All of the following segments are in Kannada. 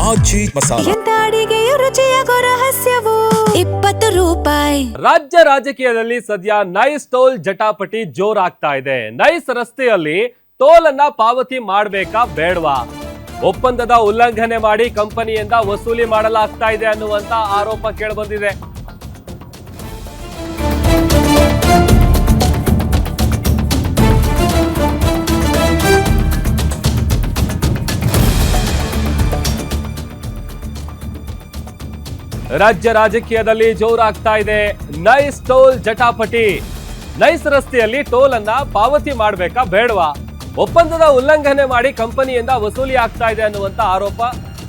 ಆಜಿ ಮಸಾಲ. ಎಂತ ಅಡಿಗೆಯ ರುಚಿಯಾಗೋ ರಹಸ್ಯವು 20 ರೂಪಾಯಿ. ರಾಜ್ಯ ರಾಜಕೀಯದಲ್ಲಿ ಸದ್ಯ ನೈಸ್ ಟೋಲ್ ಜಟಾಪಟಿ ಜೋರಾಗ್ತಾ ಇದೆ. ನೈಸ್ ರಸ್ತೆಯಲ್ಲಿ ಟೋಲ್ ಅನ್ನ ಪಾವತಿ ಮಾಡಬೇಕಾ ಬೇಡವಾ? ಒಪ್ಪಂದದ ಉಲ್ಲಂಘನೆ ಮಾಡಿ ಕಂಪನಿಯಿಂದ ವಸೂಲಿ ಮಾಡಲಾಗ್ತಾ ಇದೆ ಅನ್ನುವಂತ ಆರೋಪ ಕೇಳಿಬಂದಿದೆ. ರಾಜ್ಯ ರಾಜಕೀಯದಲ್ಲಿ ಜೋರಾಗ್ತಾ ಇದೆ ನೈಸ್ ಟೋಲ್ ಜಟಾಪಟಿ. ನೈಸ್ ರಸ್ತೆಯಲ್ಲಿ ಟೋಲ್ ಅನ್ನ ಪಾವತಿ ಮಾಡಬೇಕಾ ಬೇಡವಾ? ಒಪ್ಪಂದದ ಉಲ್ಲಂಘನೆ ಮಾಡಿ ಕಂಪನಿಯಿಂದ ವಸೂಲಿ ಆಗ್ತಾ ಇದೆ ಅನ್ನುವಂತ ಆರೋಪ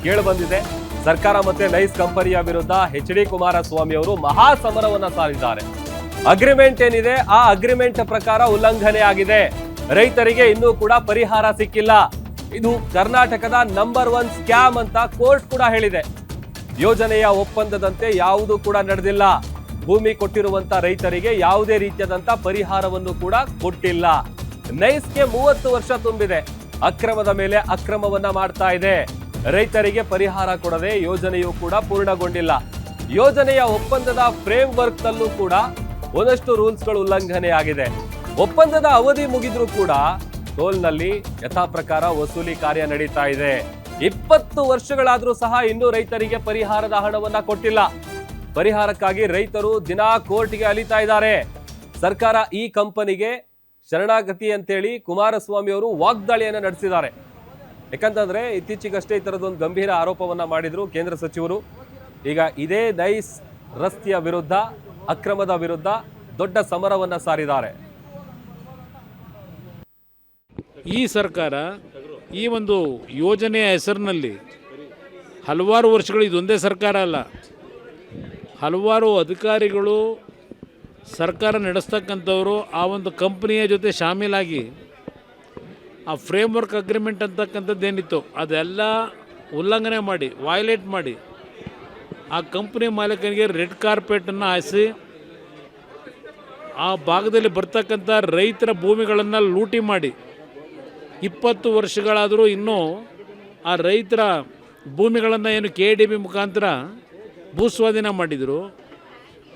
ಕೇಳಿಬಂದಿದೆ. ಸರ್ಕಾರ ಮತ್ತೆ ನೈಸ್ ಕಂಪನಿಯ ವಿರುದ್ಧ ಎಚ್.ಡಿ. ಕುಮಾರಸ್ವಾಮಿ ಅವರು ಮಹಾ ಸಮರವನ್ನ ಸಾರಿದ್ದಾರೆ. ಅಗ್ರಿಮೆಂಟ್ ಏನಿದೆ ಆ ಅಗ್ರಿಮೆಂಟ್ ಪ್ರಕಾರ ಉಲ್ಲಂಘನೆ ಆಗಿದೆ. ರೈತರಿಗೆ ಇನ್ನೂ ಕೂಡ ಪರಿಹಾರ ಸಿಕ್ಕಿಲ್ಲ. ಇದು ಕರ್ನಾಟಕದ ನಂಬರ್ 1 ಸ್ಕ್ಯಾಮ್ ಅಂತ ಕೋರ್ಟ್ ಕೂಡ ಹೇಳಿದೆ. ಯೋಜನೆಯ ಒಪ್ಪಂದದಂತೆ ಯಾವುದೂ ಕೂಡ ನಡೆದಿಲ್ಲ. ಭೂಮಿ ಕೊಟ್ಟಿರುವಂತ ರೈತರಿಗೆ ಯಾವುದೇ ರೀತಿಯಾದಂತ ಪರಿಹಾರವನ್ನು ಕೂಡ ಕೊಟ್ಟಿಲ್ಲ. ನೈಸ್ಗೆ 30 ವರ್ಷ ತುಂಬಿದೆ. ಅಕ್ರಮದ ಮೇಲೆ ಅಕ್ರಮವನ್ನ ಮಾಡ್ತಾ ಇದೆ. ರೈತರಿಗೆ ಪರಿಹಾರ ಕೊಡದೆ ಯೋಜನೆಯೂ ಕೂಡ ಪೂರ್ಣಗೊಂಡಿಲ್ಲ. ಯೋಜನೆಯ ಒಪ್ಪಂದದ ಫ್ರೇಮ್ ವರ್ಕ್ ನಲ್ಲೂ ಕೂಡ ಒಂದಷ್ಟು ರೂಲ್ಸ್ಗಳು ಉಲ್ಲಂಘನೆ ಆಗಿದೆ. ಒಪ್ಪಂದದ ಅವಧಿ ಮುಗಿದ್ರೂ ಕೂಡ ಟೋಲ್ನಲ್ಲಿ ಯಥಾ ಪ್ರಕಾರ ವಸೂಲಿ ಕಾರ್ಯ ನಡೀತಾ ಇದೆ. 20 ವರ್ಷಗಳಾದ್ರೂ ಸಹ ಇನ್ನೂ ರೈತರಿಗೆ ಪರಿಹಾರದ ಹಣವನ್ನ ಕೊಟ್ಟಿಲ್ಲ. ಪರಿಹಾರಕ್ಕಾಗಿ ರೈತರು ದಿನಾ ಕೋರ್ಟ್ಗೆ ಅಲಿತಾ ಇದ್ದಾರೆ. ಸರ್ಕಾರ ಈ ಕಂಪನಿಗೆ ಶರಣಾಗತಿ ಅಂತೇಳಿ ಕುಮಾರಸ್ವಾಮಿ ಅವರು ವಾಗ್ದಾಳಿಯನ್ನ ನಡೆಸಿದ್ದಾರೆ. ಯಾಕಂತಂದ್ರೆ ಇತ್ತೀಚೆಗಷ್ಟೇ ಈ ತರದೊಂದು ಗಂಭೀರ ಆರೋಪವನ್ನ ಮಾಡಿದ್ರು ಕೇಂದ್ರ ಸಚಿವರು. ಈಗ ಇದೇ ನೈಸ್ ರಸ್ತೆಯ ವಿರುದ್ಧ, ಅಕ್ರಮದ ವಿರುದ್ಧ ದೊಡ್ಡ ಸಮರವನ್ನ ಸಾರಿದ್ದಾರೆ. ಈ ಸರ್ಕಾರ ಈ ಒಂದು ಯೋಜನೆಯ ಹೆಸರಿನಲ್ಲಿ ಹಲವಾರು ವರ್ಷಗಳು, ಇದೊಂದೇ ಸರ್ಕಾರ ಅಲ್ಲ, ಹಲವಾರು ಅಧಿಕಾರಿಗಳು ಸರ್ಕಾರ ನಡೆಸ್ತಕ್ಕಂಥವರು ಆ ಒಂದು ಕಂಪ್ನಿಯ ಜೊತೆ ಶಾಮೀಲಾಗಿ ಆ ಫ್ರೇಮ್ವರ್ಕ್ ಅಗ್ರಿಮೆಂಟ್ ಅಂತಕ್ಕಂಥದ್ದೇನಿತ್ತು ಅದೆಲ್ಲ ಉಲ್ಲಂಘನೆ ಮಾಡಿ, ವೈಲೇಟ್ ಮಾಡಿ ಆ ಕಂಪ್ನಿ ಮಾಲೀಕನಿಗೆ ರೆಡ್ ಕಾರ್ಪೆಟನ್ನು ಹಾಯಿಸಿ ಆ ಭಾಗದಲ್ಲಿ ಬರ್ತಕ್ಕಂಥ ರೈತರ ಭೂಮಿಗಳನ್ನು ಲೂಟಿ ಮಾಡಿ 20 ವರ್ಷಗಳಾದರೂ ಇನ್ನೂ ಆ ರೈತರ ಭೂಮಿಗಳನ್ನು ಏನು KDB ಮುಖಾಂತರ ಭೂಸ್ವಾಧೀನ ಮಾಡಿದರು.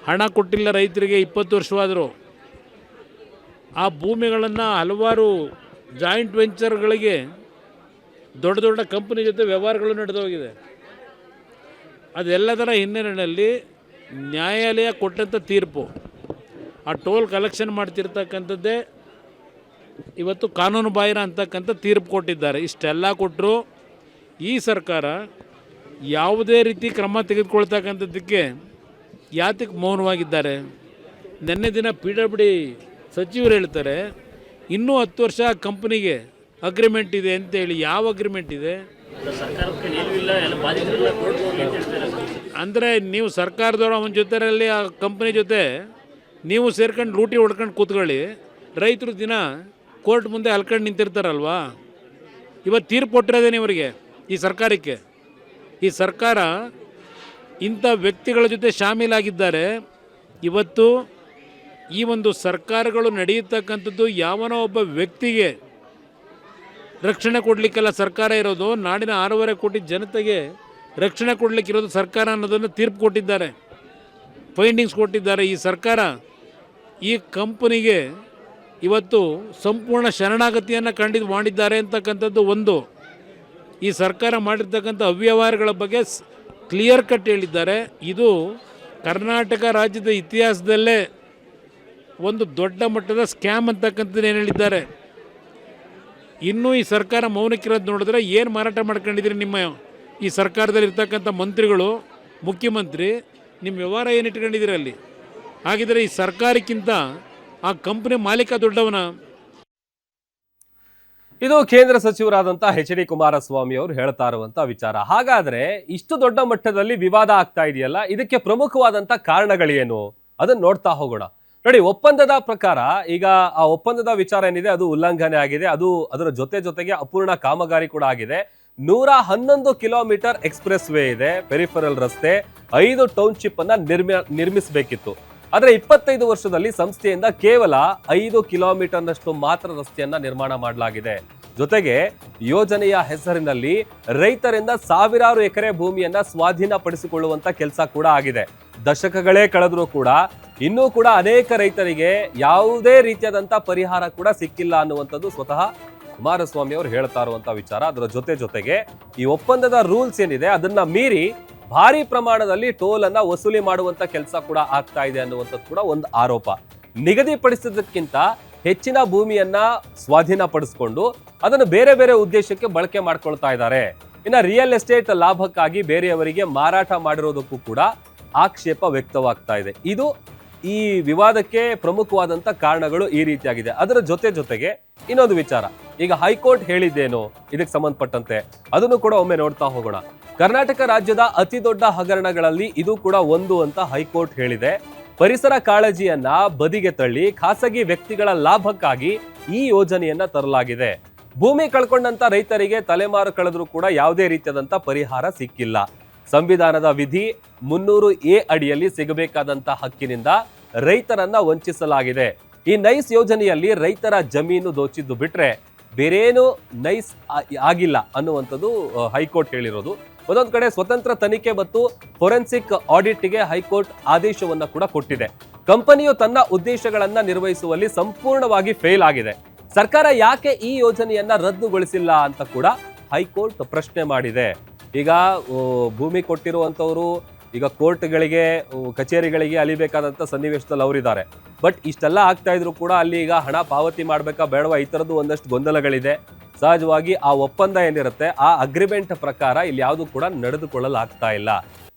ಹಣ ಕೊಟ್ಟಿಲ್ಲ ರೈತರಿಗೆ 20 ವರ್ಷವಾದರೂ. ಆ ಭೂಮಿಗಳನ್ನು ಹಲವಾರು ಜಾಯಿಂಟ್ ವೆಂಚರ್ಗಳಿಗೆ ದೊಡ್ಡ ದೊಡ್ಡ ಕಂಪನಿ ಜೊತೆ ವ್ಯವಹಾರಗಳು ನಡೆದೋಗಿದೆ. ಅದೆಲ್ಲದರ ಹಿನ್ನೆಲೆಯಲ್ಲಿ ನ್ಯಾಯಾಲಯ ಕೊಟ್ಟಂಥ ತೀರ್ಪು, ಆ ಟೋಲ್ ಕಲೆಕ್ಷನ್ ಮಾಡ್ತಿರ್ತಕ್ಕಂಥದ್ದೇ ಇವತ್ತು ಕಾನೂನು ಬಾಹಿರ ಅಂತಕ್ಕಂಥ ತೀರ್ಪು ಕೊಟ್ಟಿದ್ದಾರೆ. ಇಷ್ಟೆಲ್ಲ ಕೊಟ್ಟರು ಈ ಸರ್ಕಾರ ಯಾವುದೇ ರೀತಿ ಕ್ರಮ ತೆಗೆದುಕೊಳ್ತಕ್ಕಂಥದ್ದಕ್ಕೆ ಯಾತಕ್ಕೆ ಮೌನವಾಗಿದ್ದಾರೆ? ನಿನ್ನೆ ದಿನ PWD ಸಚಿವರು ಹೇಳ್ತಾರೆ ಇನ್ನೂ 10 ವರ್ಷ ಕಂಪ್ನಿಗೆ ಅಗ್ರಿಮೆಂಟ್ ಇದೆ ಅಂತೇಳಿ. ಯಾವ ಅಗ್ರಿಮೆಂಟ್ ಇದೆ ಅಂದರೆ? ನೀವು ಸರ್ಕಾರದವರು ಅವನ ಜೊತೆಯಲ್ಲಿ ಆ ಕಂಪ್ನಿ ಜೊತೆ ನೀವು ಸೇರ್ಕೊಂಡು ಲೂಟಿ ಹೊಡ್ಕೊಂಡು ಕೂತ್ಕೊಳ್ಳಿ. ರೈತರು ದಿನ ಕೋರ್ಟ್ ಮುಂದೆ ಹಲ್ಕೊಂಡು ನಿಂತಿರ್ತಾರಲ್ವಾ? ಇವತ್ತು ತೀರ್ಪು ಕೊಟ್ಟಿರೋದೇನೆ ಇವರಿಗೆ, ಈ ಸರ್ಕಾರಕ್ಕೆ. ಈ ಸರ್ಕಾರ ಇಂಥ ವ್ಯಕ್ತಿಗಳ ಜೊತೆ ಶಾಮೀಲಾಗಿದ್ದಾರೆ. ಇವತ್ತು ಈ ಒಂದು ಸರ್ಕಾರಗಳು ನಡೆಯತಕ್ಕಂಥದ್ದು ಯಾವನೋ ಒಬ್ಬ ವ್ಯಕ್ತಿಗೆ ರಕ್ಷಣೆ ಕೊಡಲಿಕ್ಕೆಲ್ಲ ಸರ್ಕಾರ ಇರೋದು. ನಾಡಿನ 6.5 ಕೋಟಿ ಜನತೆಗೆ ರಕ್ಷಣೆ ಕೊಡಲಿಕ್ಕಿರೋದು ಸರ್ಕಾರ ಅನ್ನೋದನ್ನು ತೀರ್ಪು ಕೊಟ್ಟಿದ್ದಾರೆ, ಫೈಂಡಿಂಗ್ಸ್ ಕೊಟ್ಟಿದ್ದಾರೆ. ಈ ಸರ್ಕಾರ ಈ ಕಂಪನಿಗೆ ಇವತ್ತು ಸಂಪೂರ್ಣ ಶರಣಾಗತಿಯನ್ನು ಮಾಡಿದ್ದಾರೆ ಅಂತಕ್ಕಂಥದ್ದು ಒಂದು. ಈ ಸರ್ಕಾರ ಮಾಡಿರ್ತಕ್ಕಂಥ ಅವ್ಯವಹಾರಗಳ ಬಗ್ಗೆ ಕ್ಲಿಯರ್ ಕಟ್ ಹೇಳಿದ್ದಾರೆ. ಇದು ಕರ್ನಾಟಕ ರಾಜ್ಯದ ಇತಿಹಾಸದಲ್ಲೇ ಒಂದು ದೊಡ್ಡ ಮಟ್ಟದ ಸ್ಕ್ಯಾಮ್ ಅಂತಕ್ಕಂಥದ್ದು ಏನು ಹೇಳಿದ್ದಾರೆ. ಇನ್ನೂ ಈ ಸರ್ಕಾರ ಮೌನಕ್ಕಿರೋದು ನೋಡಿದ್ರೆ ಏನು ಮಾರಾಟ ಮಾಡ್ಕೊಂಡಿದ್ದೀರಿ ನಿಮ್ಮ ಈ ಸರ್ಕಾರದಲ್ಲಿ ಇರ್ತಕ್ಕಂಥ ಮಂತ್ರಿಗಳು, ಮುಖ್ಯಮಂತ್ರಿ, ನಿಮ್ಮ ವ್ಯವಹಾರ ಏನು ಇಟ್ಕೊಂಡಿದ್ದೀರಿ ಅಲ್ಲಿ? ಹಾಗಿದ್ರೆ ಈ ಸರ್ಕಾರಕ್ಕಿಂತ ಆ ಕಂಪನಿ ಮಾಲೀಕ ದೊಡ್ಡವನ? ಇದು ಕೇಂದ್ರ ಸಚಿವರಾದಂತಹ ಎಚ್.ಡಿ. ಕುಮಾರಸ್ವಾಮಿ ಅವರು ಹೇಳ್ತಾ ಇರುವಂತ ವಿಚಾರ. ಹಾಗಾದ್ರೆ ಇಷ್ಟು ದೊಡ್ಡ ಮಟ್ಟದಲ್ಲಿ ವಿವಾದ ಆಗ್ತಾ ಇದೆಯಲ್ಲ, ಇದಕ್ಕೆ ಪ್ರಮುಖವಾದಂತ ಕಾರಣಗಳೇನು ಅದನ್ನ ನೋಡ್ತಾ ಹೋಗೋಣ. ನೋಡಿ, ಒಪ್ಪಂದದ ಪ್ರಕಾರ ಈಗ ಆ ಒಪ್ಪಂದದ ವಿಚಾರ ಏನಿದೆ ಅದು ಉಲ್ಲಂಘನೆ ಆಗಿದೆ. ಅದರ ಜೊತೆಗೆ ಅಪೂರ್ಣ ಕಾಮಗಾರಿ ಕೂಡ ಆಗಿದೆ. 111 ಕಿಲೋಮೀಟರ್ ಎಕ್ಸ್ಪ್ರೆಸ್ ವೇ ಇದೆ, ಪೆರಿಫೆರಲ್ ರಸ್ತೆ, 5 ಟೌನ್ಶಿಪ್ ಅನ್ನ ನಿರ್ಮಿಸಬೇಕಿತ್ತು. ಆದ್ರೆ 25 ವರ್ಷದಲ್ಲಿ ಸಂಸ್ಥೆಯಿಂದ ಕೇವಲ 5 ಕಿಲೋಮೀಟರ್ನಷ್ಟು ಮಾತ್ರ ರಸ್ತೆಯನ್ನ ನಿರ್ಮಾಣ ಮಾಡಲಾಗಿದೆ. ಜೊತೆಗೆ ಯೋಜನೆಯ ಹೆಸರಿನಲ್ಲಿ ರೈತರಿಂದ ಸಾವಿರಾರು ಎಕರೆ ಭೂಮಿಯನ್ನ ಸ್ವಾಧೀನಪಡಿಸಿಕೊಳ್ಳುವಂತ ಕೆಲಸ ಕೂಡ ಆಗಿದೆ. ದಶಕಗಳೇ ಕಳೆದ್ರೂ ಕೂಡ ಇನ್ನೂ ಕೂಡ ಅನೇಕ ರೈತರಿಗೆ ಯಾವುದೇ ರೀತಿಯಾದಂತ ಪರಿಹಾರ ಕೂಡ ಸಿಕ್ಕಿಲ್ಲ ಅನ್ನುವಂಥದ್ದು ಸ್ವತಃ ಕುಮಾರಸ್ವಾಮಿ ಅವರು ಹೇಳ್ತಾ ಇರುವಂತ ವಿಚಾರ. ಅದರ ಜೊತೆಗೆ ಈ ಒಪ್ಪಂದದ ರೂಲ್ಸ್ ಏನಿದೆ ಅದನ್ನ ಮೀರಿ ಭಾರಿ ಪ್ರಮಾಣದಲ್ಲಿ ಟೋಲ್ ಅನ್ನ ವಸೂಲಿ ಮಾಡುವಂತ ಕೆಲಸ ಕೂಡ ಆಗ್ತಾ ಇದೆ ಅನ್ನುವಂಥದ್ದು ಕೂಡ ಒಂದು ಆರೋಪ. ನಿಗದಿಪಡಿಸಿದ್ದಕ್ಕಿಂತ ಹೆಚ್ಚಿನ ಭೂಮಿಯನ್ನ ಸ್ವಾಧೀನಪಡಿಸಿಕೊಂಡು ಅದನ್ನು ಬೇರೆ ಬೇರೆ ಉದ್ದೇಶಕ್ಕೆ ಬಳಕೆ ಮಾಡ್ಕೊಳ್ತಾ ಇದ್ದಾರೆ. ಇನ್ನು ರಿಯಲ್ ಎಸ್ಟೇಟ್ ಲಾಭಕ್ಕಾಗಿ ಬೇರೆಯವರಿಗೆ ಮಾರಾಟ ಮಾಡಿರೋದಕ್ಕೂ ಕೂಡ ಆಕ್ಷೇಪ ವ್ಯಕ್ತವಾಗ್ತಾ ಇದೆ. ಇದು ಈ ವಿವಾದಕ್ಕೆ ಪ್ರಮುಖವಾದಂತ ಕಾರಣಗಳು ಈ ರೀತಿಯಾಗಿದೆ. ಅದರ ಜೊತೆಗೆ ಇನ್ನೊಂದು ವಿಚಾರ, ಈಗ ಹೈಕೋರ್ಟ್ ಹೇಳಿದ್ದೇನು ಇದಕ್ಕೆ ಸಂಬಂಧಪಟ್ಟಂತೆ ಅದನ್ನು ಕೂಡ ಒಮ್ಮೆ ನೋಡ್ತಾ ಹೋಗೋಣ. ಕರ್ನಾಟಕ ರಾಜ್ಯದ ಅತಿ ದೊಡ್ಡ ಹಗರಣಗಳಲ್ಲಿ ಇದು ಕೂಡ ಒಂದು ಅಂತ ಹೈಕೋರ್ಟ್ ಹೇಳಿದೆ. ಪರಿಸರ ಕಾಳಜಿಯನ್ನ ಬದಿಗೆ ತಳ್ಳಿ ಖಾಸಗಿ ವ್ಯಕ್ತಿಗಳ ಲಾಭಕ್ಕಾಗಿ ಈ ಯೋಜನೆಯನ್ನ ತರಲಾಗಿದೆ. ಭೂಮಿ ಕಳ್ಕೊಂಡಂತ ರೈತರಿಗೆ ತಲೆಮಾರು ಕಳೆದ್ರೂ ಕೂಡ ಯಾವುದೇ ರೀತಿಯಾದಂತ ಪರಿಹಾರ ಸಿಕ್ಕಿಲ್ಲ. ಸಂವಿಧಾನದ ವಿಧಿ 300A ಅಡಿಯಲ್ಲಿ ಸಿಗಬೇಕಾದಂತ ಹಕ್ಕಿನಿಂದ ರೈತರನ್ನ ವಂಚಿಸಲಾಗಿದೆ. ಈ ನೈಸ್ ಯೋಜನೆಯಲ್ಲಿ ರೈತರ ಜಮೀನು ದೋಚಿದ್ದು ಬಿಟ್ರೆ ಬೇರೇನು ನೈಸ್ ಆಗಿಲ್ಲ ಅನ್ನುವಂಥದ್ದು ಹೈಕೋರ್ಟ್ ಹೇಳಿರೋದು. ಒಂದೊಂದು ಕಡೆ ಸ್ವತಂತ್ರ ತನಿಖೆ ಮತ್ತು ಫೋರೆನ್ಸಿಕ್ ಆಡಿಟ್ಗೆ ಹೈಕೋರ್ಟ್ ಆದೇಶವನ್ನ ಕೂಡ ಕೊಟ್ಟಿದೆ. ಕಂಪನಿಯು ತನ್ನ ಉದ್ದೇಶಗಳನ್ನ ನಿರ್ವಹಿಸುವಲ್ಲಿ ಸಂಪೂರ್ಣವಾಗಿ ಫೇಲ್ ಆಗಿದೆ. ಸರ್ಕಾರ ಯಾಕೆ ಈ ಯೋಜನೆಯನ್ನ ರದ್ದುಗೊಳಿಸಿಲ್ಲ ಅಂತ ಕೂಡ ಹೈಕೋರ್ಟ್ ಪ್ರಶ್ನೆ ಮಾಡಿದೆ. ಈಗ ಭೂಮಿ ಕೊಟ್ಟಿರುವಂತವರು ಈಗ ಕೋರ್ಟ್ಗಳಿಗೆ ಕಚೇರಿಗಳಿಗೆ ಅಲಿಬೇಕಾದಂತ ಸನ್ನಿವೇಶದಲ್ಲಿ ಅವರಿದ್ದಾರೆ. ಬಟ್ ಇಷ್ಟೆಲ್ಲ ಆಗ್ತಾ ಇದ್ರು ಕೂಡ ಅಲ್ಲಿ ಈಗ ಹಣ ಪಾವತಿ ಮಾಡ್ಬೇಕಾ ಬೇಡವಾ ಈ ತರದ್ದು ಒಂದಷ್ಟು ಗೊಂದಲಗಳಿದೆ. ಸಹಜವಾಗಿ ಆ ಒಪ್ಪಂದ ಏನಿರುತ್ತೆ ಆ ಅಗ್ರಿಮೆಂಟ್ ಪ್ರಕಾರ ಇಲ್ಲಿ ಯಾವುದು ಕೂಡ ನಡೆದುಕೊಳ್ಳಲಾಗ್ತಾ ಇಲ್ಲ.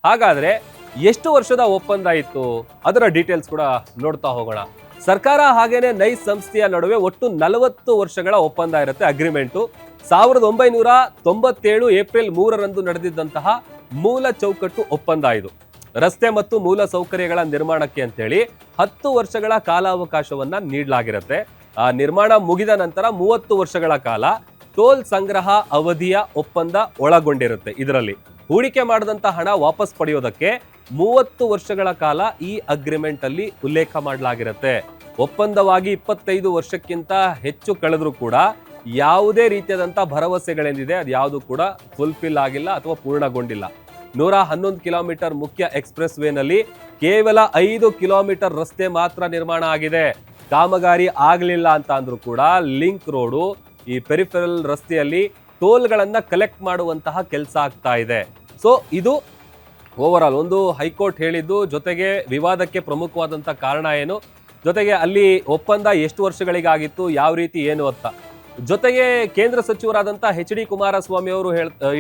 ಹಾಗಾದ್ರೆ ಎಷ್ಟು ವರ್ಷದ ಒಪ್ಪಂದ ಇತ್ತು ಅದರ ಡೀಟೇಲ್ಸ್ ಕೂಡ ನೋಡ್ತಾ ಹೋಗೋಣ. ಸರ್ಕಾರ ಹಾಗೇನೆ ನೈಸ್ ಸಂಸ್ಥೆಯ ನಡುವೆ ಒಟ್ಟು 40 ವರ್ಷಗಳ ಒಪ್ಪಂದ ಇರುತ್ತೆ ಅಗ್ರಿಮೆಂಟು. 1997 ಏಪ್ರಿಲ್ 3ರಂದು ನಡೆದಿದ್ದಂತಹ ಮೂಲ ಚೌಕಟ್ಟು ಒಪ್ಪಂದ ಇದು. ರಸ್ತೆ ಮತ್ತು ಮೂಲ ಸೌಕರ್ಯಗಳ ನಿರ್ಮಾಣಕ್ಕೆ ಅಂತೇಳಿ 10 ವರ್ಷಗಳ ಕಾಲಾವಕಾಶವನ್ನ ನೀಡಲಾಗಿರುತ್ತೆ. ಆ ನಿರ್ಮಾಣ ಮುಗಿದ ನಂತರ 30 ವರ್ಷಗಳ ಕಾಲ ಟೋಲ್ ಸಂಗ್ರಹ ಅವಧಿಯ ಒಪ್ಪಂದ ಒಳಗೊಂಡಿರುತ್ತೆ. ಇದರಲ್ಲಿ ಹೂಡಿಕೆ ಮಾಡಿದಂತ ಹಣ ವಾಪಸ್ ಪಡೆಯೋದಕ್ಕೆ 30 ವರ್ಷಗಳ ಕಾಲ ಈ ಅಗ್ರಿಮೆಂಟ್ ಅಲ್ಲಿ ಉಲ್ಲೇಖ ಮಾಡಲಾಗಿರುತ್ತೆ. ಒಪ್ಪಂದವಾಗಿ 25 ವರ್ಷಕ್ಕಿಂತ ಹೆಚ್ಚು ಕಳೆದ್ರೂ ಕೂಡ ಯಾವುದೇ ರೀತಿಯಾದಂತ ಭರವಸೆಗಳೇನಿದೆ ಅದು ಯಾವುದು ಕೂಡ ಫುಲ್ಫಿಲ್ ಆಗಿಲ್ಲ ಅಥವಾ ಪೂರ್ಣಗೊಂಡಿಲ್ಲ. 111 ಕಿಲೋಮೀಟರ್ ಮುಖ್ಯ ಎಕ್ಸ್ಪ್ರೆಸ್ ವೇನಲ್ಲಿ ಕೇವಲ 5 ಕಿಲೋಮೀಟರ್ ರಸ್ತೆ ಮಾತ್ರ ನಿರ್ಮಾಣ ಆಗಿದೆ. ಕಾಮಗಾರಿ ಆಗಲಿಲ್ಲ ಅಂತ ಅಂದ್ರೂ ಕೂಡ ಲಿಂಕ್ ರೋಡು ಈ ಪೆರಿಫೆರಲ್ ರಸ್ತೆಯಲ್ಲಿ ಟೋಲ್ಗಳನ್ನ ಕಲೆಕ್ಟ್ ಮಾಡುವಂತಹ ಕೆಲಸ ಆಗ್ತಾ ಇದೆ. ಸೊ ಇದು ಓವರ್ ಆಲ್ ಒಂದು ಹೈಕೋರ್ಟ್ ಹೇಳಿದ್ದು, ಜೊತೆಗೆ ವಿವಾದಕ್ಕೆ ಪ್ರಮುಖವಾದಂತ ಕಾರಣ ಏನು, ಜೊತೆಗೆ ಅಲ್ಲಿ ಒಪ್ಪಂದ ಎಷ್ಟು ವರ್ಷಗಳಿಗಾಗಿತ್ತು, ಯಾವ ರೀತಿ ಏನು ಅಂತ, ಜೊತೆಗೆ ಕೇಂದ್ರ ಸಚಿವರಾದಂತಹ HD ಕುಮಾರಸ್ವಾಮಿ ಅವರು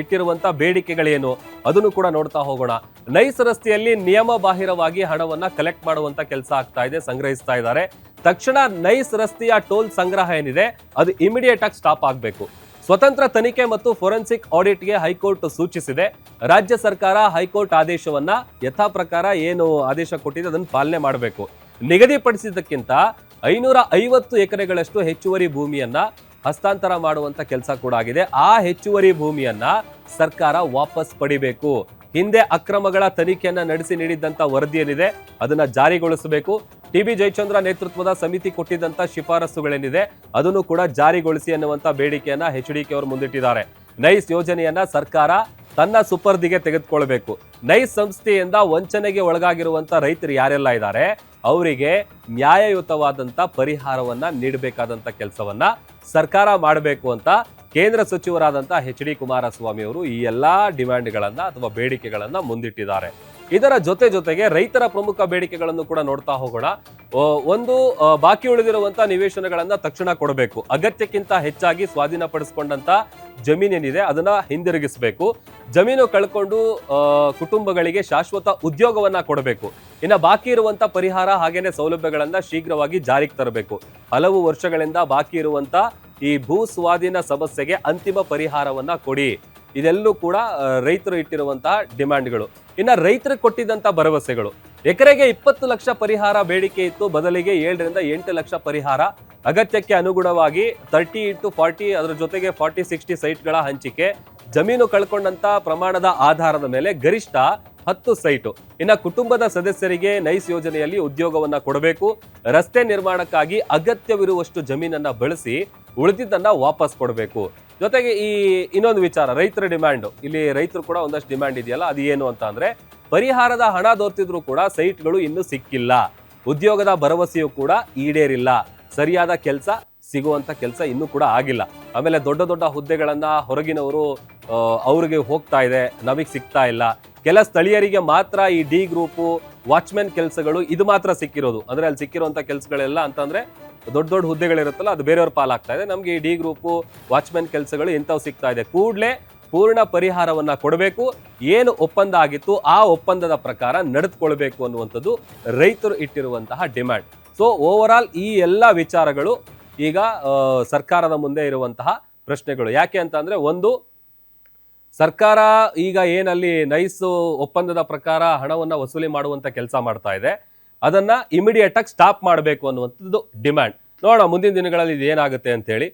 ಇಟ್ಟಿರುವಂತಹ ಬೇಡಿಕೆಗಳೇನು ಅದನ್ನು ಕೂಡ ನೋಡ್ತಾ ಹೋಗೋಣ. ನೈಸ್ ರಸ್ತೆಯಲ್ಲಿ ನಿಯಮ ಬಾಹಿರವಾಗಿ ಹಣವನ್ನ ಕಲೆಕ್ಟ್ ಮಾಡುವಂತ ಕೆಲಸ ಆಗ್ತಾ ಇದೆ, ಸಂಗ್ರಹಿಸ್ತಾ ಇದ್ದಾರೆ. ತಕ್ಷಣ ನೈಸ್ ರಸ್ತೆಯ ಟೋಲ್ ಸಂಗ್ರಹ ಏನಿದೆ ಅದು ಇಮಿಡಿಯೇಟ್ ಆಗಿ ಸ್ಟಾಪ್ ಆಗಬೇಕು. ಸ್ವತಂತ್ರ ತನಿಖೆ ಮತ್ತು ಫೋರೆನ್ಸಿಕ್ ಆಡಿಟ್ಗೆ ಹೈಕೋರ್ಟ್ ಸೂಚಿಸಿದೆ. ರಾಜ್ಯ ಸರ್ಕಾರ ಹೈಕೋರ್ಟ್ ಆದೇಶವನ್ನ ಯಥಾ ಪ್ರಕಾರ ಏನು ಆದೇಶ ಕೊಟ್ಟಿದೆ ಅದನ್ನು ಪಾಲನೆ ಮಾಡಬೇಕು. ನಿಗದಿಪಡಿಸಿದ್ದಕ್ಕಿಂತ 550 ಎಕರೆಗಳಷ್ಟು ಹೆಚ್ಚುವರಿ ಭೂಮಿಯನ್ನ ಹಸ್ತಾಂತರ ಮಾಡುವಂತ ಕೆಲಸ ಕೂಡ ಆಗಿದೆ. ಆ ಹೆಚ್ಚುವರಿ ಭೂಮಿಯನ್ನ ಸರ್ಕಾರ ವಾಪಸ್ ಪಡಿಬೇಕು. ಹಿಂದೆ ಅಕ್ರಮಗಳ ತನಿಖೆಯನ್ನ ನಡೆಸಿ ನೀಡಿದಂತ ವರದಿ ಏನಿದೆ ಅದನ್ನ ಜಾರಿಗೊಳಿಸಬೇಕು. TB ಜಯಚಂದ್ರ ನೇತೃತ್ವದ ಸಮಿತಿ ಕೊಟ್ಟಿದ್ದಂತ ಶಿಫಾರಸುಗಳೇನಿದೆ ಅದನ್ನು ಕೂಡ ಜಾರಿಗೊಳಿಸಿ ಅನ್ನುವಂತ ಬೇಡಿಕೆಯನ್ನ HDK ಅವರು ಮುಂದಿಟ್ಟಿದ್ದಾರೆ. ನೈಸ್ ಯೋಜನೆಯನ್ನ ಸರ್ಕಾರ ತನ್ನ ಸುಪರ್ದಿಗೆ ತೆಗೆದುಕೊಳ್ಬೇಕು. ನೈಸ್ ಸಂಸ್ಥೆಯಿಂದ ವಂಚನೆಗೆ ಒಳಗಾಗಿರುವಂತ ರೈತರು ಯಾರೆಲ್ಲ ಇದ್ದಾರೆ ಅವರಿಗೆ ನ್ಯಾಯಯುತವಾದಂತ ಪರಿಹಾರವನ್ನ ನೀಡಬೇಕಾದಂತ ಕೆಲಸವನ್ನ ಸರ್ಕಾರ ಮಾಡಬೇಕು ಅಂತ ಕೇಂದ್ರ ಸಚಿವರಾದಂತಹ HD ಕುಮಾರಸ್ವಾಮಿ ಅವರು ಈ ಎಲ್ಲಾ ಡಿಮ್ಯಾಂಡ್ಗಳನ್ನ ಅಥವಾ ಬೇಡಿಕೆಗಳನ್ನ ಮುಂದಿಟ್ಟಿದ್ದಾರೆ. ಇದರ ಜೊತೆಗೆ ರೈತರ ಪ್ರಮುಖ ಬೇಡಿಕೆಗಳನ್ನು ಕೂಡ ನೋಡ್ತಾ ಹೋಗೋಣ. ಒಂದು, ಬಾಕಿ ಉಳಿದಿರುವಂತ ನಿವೇಶನಗಳನ್ನ ತಕ್ಷಣ ಕೊಡಬೇಕು. ಅಗತ್ಯಕ್ಕಿಂತ ಹೆಚ್ಚಾಗಿ ಸ್ವಾಧೀನಪಡಿಸಿಕೊಂಡಂತ ಜಮೀನೇನಿದೆ ಅದನ್ನ ಹಿಂದಿರುಗಿಸಬೇಕು. ಜಮೀನು ಕಳ್ಕೊಂಡು ಕುಟುಂಬಗಳಿಗೆ ಶಾಶ್ವತ ಉದ್ಯೋಗವನ್ನ ಕೊಡಬೇಕು. ಇನ್ನು ಬಾಕಿ ಇರುವಂತ ಪರಿಹಾರ ಹಾಗೇನೆ ಸೌಲಭ್ಯಗಳನ್ನ ಶೀಘ್ರವಾಗಿ ಜಾರಿಗೆ ತರಬೇಕು. ಹಲವು ವರ್ಷಗಳಿಂದ ಬಾಕಿ ಇರುವಂತ ಈ ಭೂ ಸ್ವಾಧೀನ ಸಮಸ್ಯೆಗೆ ಅಂತಿಮ ಪರಿಹಾರವನ್ನ ಕೊಡಿ. ಇದೆಲ್ಲೂ ಕೂಡ ರೈತರು ಇಟ್ಟಿರುವಂತಹ ಡಿಮ್ಯಾಂಡ್ಗಳು. ಇನ್ನು ರೈತರಿಗೆ ಕೊಟ್ಟಿದ್ದಂತ ಭರವಸೆಗಳು, ಎಕರೆಗೆ 20 ಲಕ್ಷ ಪರಿಹಾರ ಬೇಡಿಕೆ ಇತ್ತು, ಬದಲಿಗೆ 7 ರಿಂದ 8 ಲಕ್ಷ ಪರಿಹಾರ. ಅಗತ್ಯಕ್ಕೆ ಅನುಗುಣವಾಗಿ 30x40 ಅದರ ಜೊತೆಗೆ 40-60 ಸೈಟ್ಗಳ ಹಂಚಿಕೆ. ಜಮೀನು ಕಳ್ಕೊಂಡಂತ ಪ್ರಮಾಣದ ಆಧಾರದ ಮೇಲೆ ಗರಿಷ್ಠ 10 ಸೈಟು. ಇನ್ನು ಕುಟುಂಬದ ಸದಸ್ಯರಿಗೆ ನೈಸ್ ಯೋಜನೆಯಲ್ಲಿ ಉದ್ಯೋಗವನ್ನ ಕೊಡಬೇಕು. ರಸ್ತೆ ನಿರ್ಮಾಣಕ್ಕಾಗಿ ಅಗತ್ಯವಿರುವಷ್ಟು ಜಮೀನನ್ನ ಬಳಸಿ ಉಳಿದಿದ್ದನ್ನ ವಾಪಸ್ ಕೊಡಬೇಕು. ಜೊತೆಗೆ ಈ ಇನ್ನೊಂದು ವಿಚಾರ, ರೈತರ ಡಿಮ್ಯಾಂಡ್, ಇಲ್ಲಿ ರೈತರು ಕೂಡ ಒಂದಷ್ಟು ಡಿಮ್ಯಾಂಡ್ ಇದೆಯಲ್ಲ, ಅದು ಏನು ಅಂತ ಅಂದ್ರೆ ಪರಿಹಾರದ ಹಣ ದೊರೆತಿದ್ರು ಕೂಡ ಸೈಟ್ಗಳು ಇನ್ನೂ ಸಿಕ್ಕಿಲ್ಲ, ಉದ್ಯೋಗದ ಭರವಸೆಯೂ ಕೂಡ ಈಡೇರಿಲ್ಲ, ಸರಿಯಾದ ಕೆಲಸ ಸಿಗುವಂತ ಕೆಲಸ ಇನ್ನೂ ಕೂಡ ಆಗಿಲ್ಲ. ಆಮೇಲೆ ದೊಡ್ಡ ದೊಡ್ಡ ಹುದ್ದೆಗಳನ್ನ ಹೊರಗಿನವರು ಅವ್ರಿಗೆ ಹೋಗ್ತಾ ಇದೆ, ನಮಗೆ ಸಿಗ್ತಾ ಇಲ್ಲ. ಕೆಲ ಸ್ಥಳೀಯರಿಗೆ ಮಾತ್ರ ಈ ಡಿ ಗ್ರೂಪು ವಾಚ್ಮೆನ್ ಕೆಲಸಗಳು ಇದು ಮಾತ್ರ ಸಿಕ್ಕಿರೋದು. ಅಂದ್ರೆ ಅಲ್ಲಿ ಸಿಕ್ಕಿರುವಂತ ಕೆಲಸಗಳೆಲ್ಲ ಅಂತಂದ್ರೆ ದೊಡ್ಡ ದೊಡ್ಡ ಹುದ್ದೆಗಳಿರುತ್ತಲ್ಲ, ಅದು ಬೇರೆಯವ್ರ ಪಾಲಾಗ್ತಾ ಇದೆ. ನಮ್ಗೆ ಈ ಡಿ ಗ್ರೂಪು ವಾಚ್ಮೆನ್ ಕೆಲಸಗಳು ಇಂಥವು ಸಿಗ್ತಾ ಇದೆ. ಕೂಡಲೇ ಪೂರ್ಣ ಪರಿಹಾರವನ್ನ ಕೊಡಬೇಕು, ಏನು ಒಪ್ಪಂದ ಆಗಿತ್ತು ಆ ಒಪ್ಪಂದದ ಪ್ರಕಾರ ನಡೆದುಕೊಳ್ಬೇಕು ಅನ್ನುವಂಥದ್ದು ರೈತರು ಇಟ್ಟಿರುವಂತಹ ಡಿಮ್ಯಾಂಡ್. ಸೊ ಓವರ್ ಆಲ್ ಈ ಎಲ್ಲ ವಿಚಾರಗಳು ಈಗ ಸರ್ಕಾರದ ಮುಂದೆ ಇರುವಂತಹ ಪ್ರಶ್ನೆಗಳು. ಯಾಕೆ ಅಂತ ಅಂದ್ರೆ, ಒಂದು, ಸರ್ಕಾರ ಈಗ ಏನಲ್ಲಿ ನೈಸ್ ಒಪ್ಪಂದದ ಪ್ರಕಾರ ಹಣವನ್ನ ವಸೂಲಿ ಮಾಡುವಂತ ಕೆಲಸ ಮಾಡ್ತಾ ಇದೆ, ಅದನ್ನ ಇಮಿಡಿಯೇಟ್ ಆಗಿ ಸ್ಟಾಪ್ ಮಾಡಬೇಕು ಅನ್ನುವಂಥದ್ದು ಡಿಮ್ಯಾಂಡ್. ನೋಡೋಣ ಮುಂದಿನ ದಿನಗಳಲ್ಲಿ ಇದು ಏನಾಗುತ್ತೆ ಅಂತ ಹೇಳಿ.